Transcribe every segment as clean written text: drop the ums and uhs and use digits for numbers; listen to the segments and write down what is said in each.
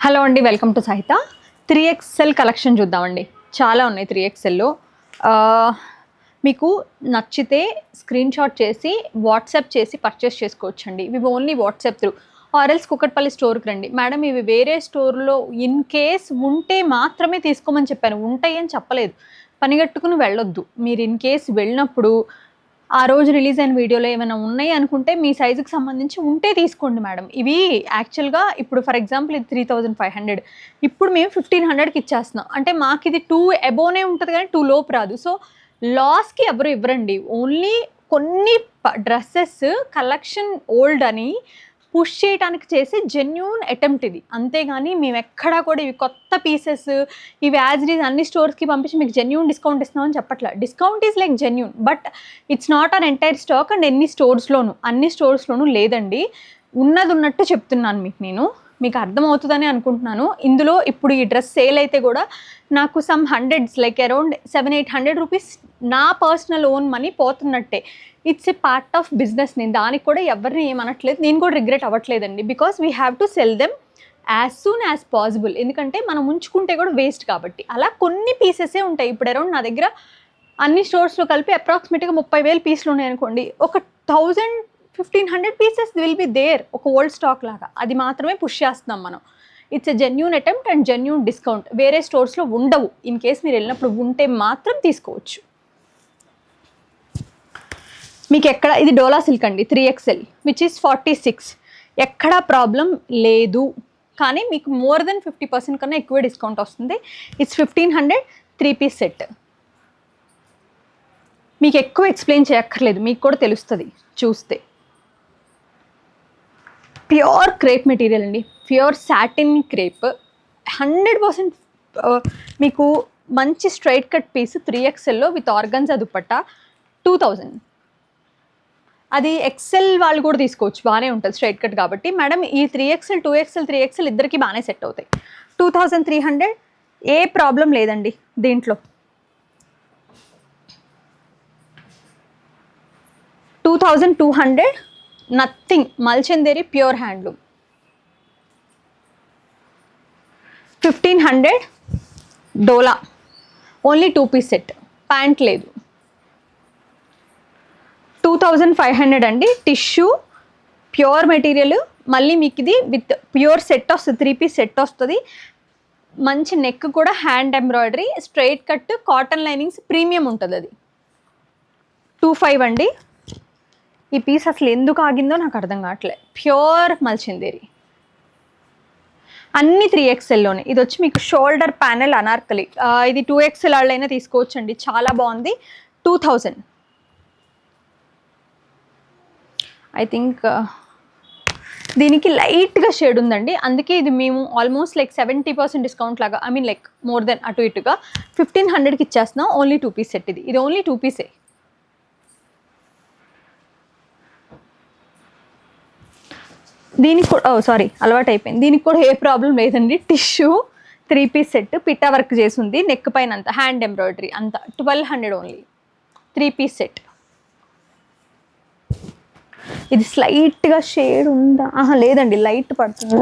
Hello అండి, welcome to సహిత. 3XL collection చూద్దామండి. చాలా ఉన్నాయి 3XLలో. మీకు నచ్చితే స్క్రీన్ షాట్ చేసి వాట్సాప్ చేసి పర్చేస్ చేసుకోవచ్చండి. ఇవి ఓన్లీ వాట్సాప్ త్రూ. ఆర్ఎల్స్ కుకట్పల్లి స్టోర్కి రండి. మేడం ఇవి వేరే స్టోర్లో ఇన్ కేస్ ఉంటే మాత్రమే తీసుకోమని చెప్పాను, ఉంటాయి అని చెప్పలేదు. పనిగట్టుకుని వెళ్ళొద్దు. మీరు ఇన్ కేస్ వెళ్ళినప్పుడు ఆ రోజు రిలీజ్ అయిన వీడియోలో ఏమైనా ఉన్నాయి అనుకుంటే మీ సైజుకి సంబంధించి ఉంటే తీసుకోండి మేడం. ఇవి యాక్చువల్గా ఇప్పుడు ఫర్ ఎగ్జాంపుల్ ఇది 3500, ఇప్పుడు మేము 1500కి ఇచ్చేస్తున్నాం. అంటే మాకు ఇది 2 అబోనే ఉంటుంది కానీ 2 లోపు రాదు. సో లాస్కి ఎవరు ఇవ్వరండి. ఓన్లీ కొన్ని డ్రెస్సెస్ కలెక్షన్ ఓల్డ్ అని పుష్ చేయడానికి చేసే జెన్యూన్ అటెంప్ట్ ఇది. అంతేగాని మేము ఎక్కడా కూడా ఇవి కొత్త పీసెస్ ఇవి యాజ్ ఇట్ ఈజ్ అన్ని స్టోర్స్కి పంపించి మీకు జెన్యూన్ డిస్కౌంట్ ఇస్తున్నామని చెప్పట్లా. Discount is like genuine, but it's not an entire stock. And అన్ని స్టోర్స్లోనూ లేదండి. ఉన్నది ఉన్నట్టు చెప్తున్నాను మీకు అర్థమవుతుందని అనుకుంటున్నాను. ఇందులో ఇప్పుడు ఈ డ్రెస్ సేల్ అయితే కూడా నాకు some hundreds like around 700-800 rupees నా పర్సనల్ ఓన్ మనీ పోతున్నట్టే. It's a part of business. నేను దానికి కూడా ఎవరిని ఏమనట్లేదు, నేను కూడా రిగ్రెట్ అవ్వట్లేదండి. Because we have to sell them as soon as possible. ఎందుకంటే మనం ఉంచుకుంటే కూడా వేస్ట్ కాబట్టి. అలా కొన్ని పీసెసే ఉంటాయి. ఇప్పుడు అరౌండ్ నా దగ్గర అన్ని స్టోర్స్లో కలిపి అప్రాక్సిమేట్గా 30,000 పీసులు ఉన్నాయనుకోండి. ఒక 1,000-1,500 పీసెస్ విల్ బి దేర్, ఒక ఓల్డ్ స్టాక్ లాగా. అది మాత్రమే పుష్ చేస్తున్నాం మనం. It's a genuine attempt and genuine discount. వేరే స్టోర్స్లో ఉండవు. ఇన్ కేస్ మీరు వెళ్ళినప్పుడు ఉంటే మాత్రం తీసుకోవచ్చు. మీకు ఎక్కడ ఇది డోలా సిల్క్ అండి 3XL విచ్ ఈస్ 46. ఎక్కడా ప్రాబ్లం లేదు. కానీ మీకు మోర్ దెన్ 50% కన్నా ఎక్కువ డిస్కౌంట్ వస్తుంది. It's 1500 3 piece set. మీకు ఎక్కువ ఎక్స్ప్లెయిన్ చేయక్కర్లేదు, మీకు కూడా తెలుస్తుంది చూస్తే. ప్యూర్ క్రేప్ మెటీరియల్ అండి, ప్యూర్ సాటిన్ క్రేప్ 100%. మీకు మంచి స్ట్రైట్ కట్ పీస్ 3XLలో విత్ ఆర్గన్జా దుపట్టా 2000. అది ఎక్సెల్ వాళ్ళు కూడా తీసుకోవచ్చు, బాగానే ఉంటుంది స్ట్రైట్ కట్ కాబట్టి. మేడం ఈ 3XL 2XL 3XL ఇద్దరికి బాగానే సెట్ అవుతాయి. 2300 ఏ ప్రాబ్లం లేదండి దీంట్లో. 2200 నథింగ్. మల్చందేరి ప్యూర్ హ్యాండ్లూమ్. 1500 డోలా ఓన్లీ 2 పీస్ సెట్, ప్యాంట్ లేదు. 2500 అండి టిష్యూ ప్యూర్ మెటీరియల్. మళ్ళీ మీకు ఇది విత్ ప్యూర్ సెట్ వస్తుంది, 3 పీస్ సెట్ వస్తుంది. మంచి నెక్ కూడా hand embroidery, straight cut, cotton linings, premium ఉంటుంది. అది 25 అండి. ఈ పీస్ అసలు ఎందుకు ఆగిందో నాకు అర్థం కావట్లేదు. ప్యూర్ మల్చిందేరి, అన్ని 3XLలోనే. ఇది వచ్చి మీకు షోల్డర్ ప్యానెల్ అనార్కలి. ఇది 2XL వాళ్ళైనా తీసుకోవచ్చు అండి, చాలా బాగుంది. 2000. ఐ థింక్ దీనికి లైట్గా షేడ్ ఉందండి, అందుకే ఇది మేము ఆల్మోస్ట్ లైక్ 70% డిస్కౌంట్ లాగా, I mean like more then అటు ఇటుగా 1500కి ఇచ్చేస్తున్నాం. Only 2 piece set. ఇది ఓన్లీ 2 పీసే. దీనికి కూడా సారీ అలవాటు అయిపోయింది. దీనికి కూడా ఏ ప్రాబ్లం లేదండి. టిష్యూ 3 పీస్ సెట్, పిట్టా వర్క్ చేసి ఉంది. నెక్ పైన అంతా హ్యాండ్ ఎంబ్రాయిడరీ అంతా 1200 ఓన్లీ 3 పీస్ సెట్. ఇది స్లైట్గా షేడ్ ఉందా? లేదండి, లైట్ పడుతుంది.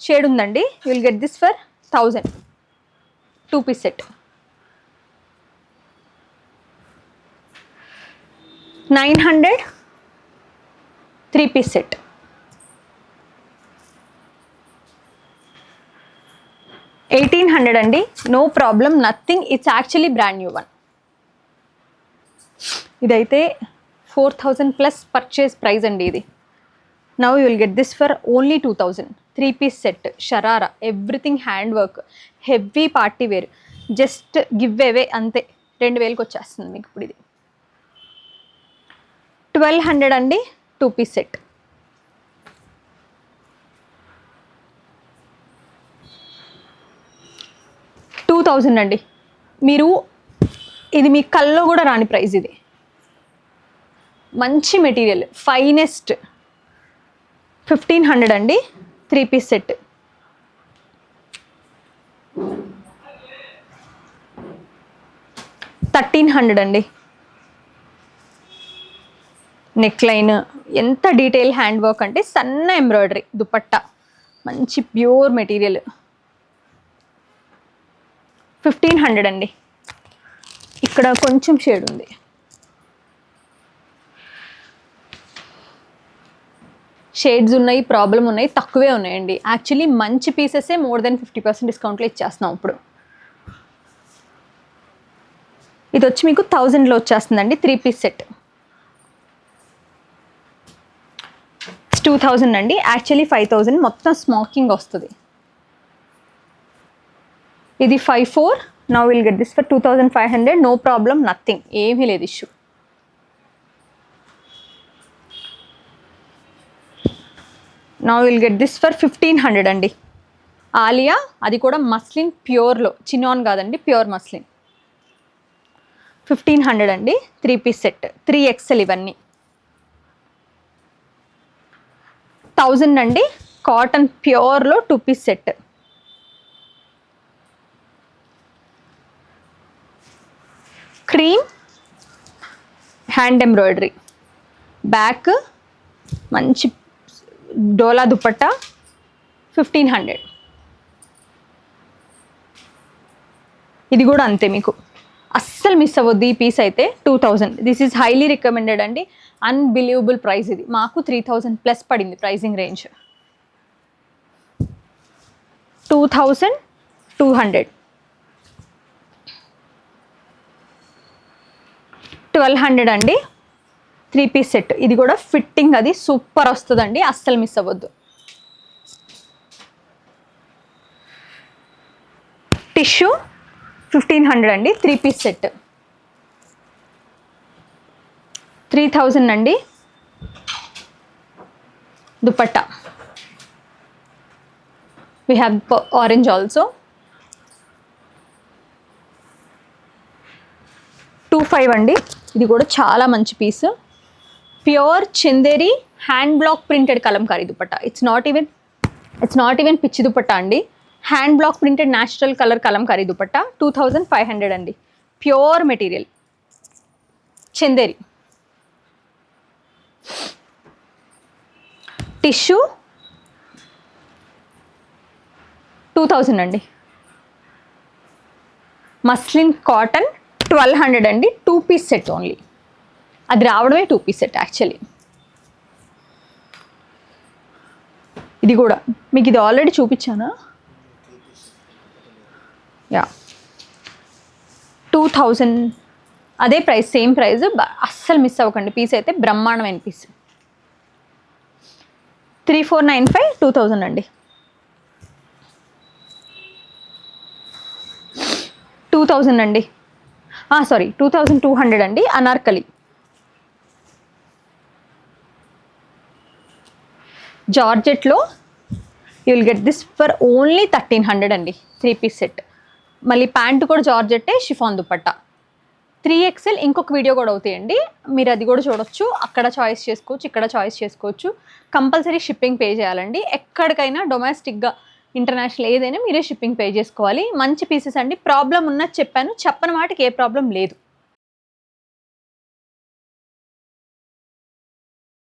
షేడ్ ఉందండి. You will get this for 1000 2 piece set. 900 3 piece set. 1800 అండి. No problem, nothing. It's actually brand new one. ఇదైతే 4000 ప్లస్ పర్చేస్ ప్రైస్ అండి ఇది. Now you will get this for only 2000 3 piece set. Sharara, everything hand work, heavy party wear. Just give away అంతే. 2000కి వచ్చేస్తుంది మీకు ఇప్పుడు ఇది. 1200 అండి 2 పీస్ సెట్. 2000 అండి. మీరు ఇది మీ కల్లో కూడా రాని ప్రైస్. ఇది మంచి మెటీరియల్, ఫైనెస్ట్. 1500 అండి 3 పీస్ సెట్. 1300 అండి. నెక్ లైన్ ఎంత డీటెయిల్ హ్యాండ్ వర్క్ అంటే సన్న ఎంబ్రాయిడరీ దుపట్టా మంచి ప్యూర్ మెటీరియల్ 1500 అండి. ఇక్కడ కొంచెం షేడ్ ఉంది. షేడ్స్ ఉన్నాయి, ప్రాబ్లం ఉన్నాయి, తక్కువే ఉన్నాయండి. యాక్చువల్లీ మంచి పీసెసే మోర్ దెన్ 50% డిస్కౌంట్లో ఇచ్చేస్తున్నాం ఇప్పుడు. ఇది వచ్చి మీకు 1000లో వచ్చేస్తుందండి. 3 పీస్ సెట్ 2000 అండి. యాక్చువల్లీ 5000 మొత్తం స్మోకింగ్ వస్తుంది. ఇది 54. Now will get this for 2500. No problem, nothing, ఏమీ లేదు issue. Now will get this for 1500 అండి. ఆలియా, అది కూడా మస్లిన్ ప్యూర్లో, చినాన్ కాదండి, ప్యూర్ మస్లిన్. 1500 అండి. 3 పీస్ సెట్ 3XL ఇవన్నీ. 1000 అండి. కాటన్ ప్యూర్లో 2 piece set. Cream hand embroidery, back మంచి డోలా దుపట్టా 1500. ఇది కూడా అంతే, మీకు అస్సలు మిస్ అవ్వద్దు ఈ పీస్ అయితే. 2000. దిస్ ఈజ్ హైలీ రికమెండెడ్ అండి. Unbelievable price. ఇది మాకు 3000 ప్లస్ పడింది ప్రైజింగ్ రేంజ్. 2200. 1200 అండి. 3 పీస్ సెట్. ఇది కూడా ఫిట్టింగ్ అది సూపర్ వస్తుందండి, అస్సలు మిస్ అవ్వద్దు. టిష్యూ 1500 అండి. 3 పీస్ సెట్ 3000 అండి. Dupatta we have orange also. 25 అండి. ఇది కూడా చాలా మంచి piece. Pure Chanderi hand block printed kalamkari dupatta. It's not even పిచ్చి దుపట్టా అండి. Hand block printed natural colour kalamkari dupatta 2500 అండి. Pure material Chanderi. టిష్యూ 2000 అండి. మస్లిన్ కాటన్ 1200 అండి. 2 పీస్ సెట్ ఓన్లీ. అది రావడమే 2 పీస్ సెట్ యాక్చువల్లీ. ఇది కూడా మీకు ఇది ఆల్రెడీ చూపించానా? యా 2000 అదే ప్రైస్, సేమ్ ప్రైస్. అస్సలు మిస్ అవ్వకండి, పీస్ అయితే బ్రహ్మాండమైన పీస్. 3495 2000 అండి. 2000 అండి. సారీ 2200 అండి. అనార్కలి జార్జెట్లో you will get this for only 1300 అండి. 3 పీస్ సెట్. మళ్ళీ ప్యాంటు కూడా జార్జెట్టే, షిఫాన్ దుపట్టా. 3XL ఇంకొక వీడియో కూడా అవుతాయండి, మీరు అది కూడా చూడొచ్చు. అక్కడ చాయిస్ చేసుకోవచ్చు, ఇక్కడ చాయిస్ చేసుకోవచ్చు. కంపల్సరీ షిప్పింగ్ పే చేయాలండి. ఎక్కడికైనా డొమెస్టిక్గా, ఇంటర్నేషనల్ ఏదైనా మీరే షిప్పింగ్ పే చేసుకోవాలి. మంచి పీసెస్ అండి. ప్రాబ్లం ఉన్నది చెప్పాను, చెప్పని వాటికి ఏ ప్రాబ్లం లేదు.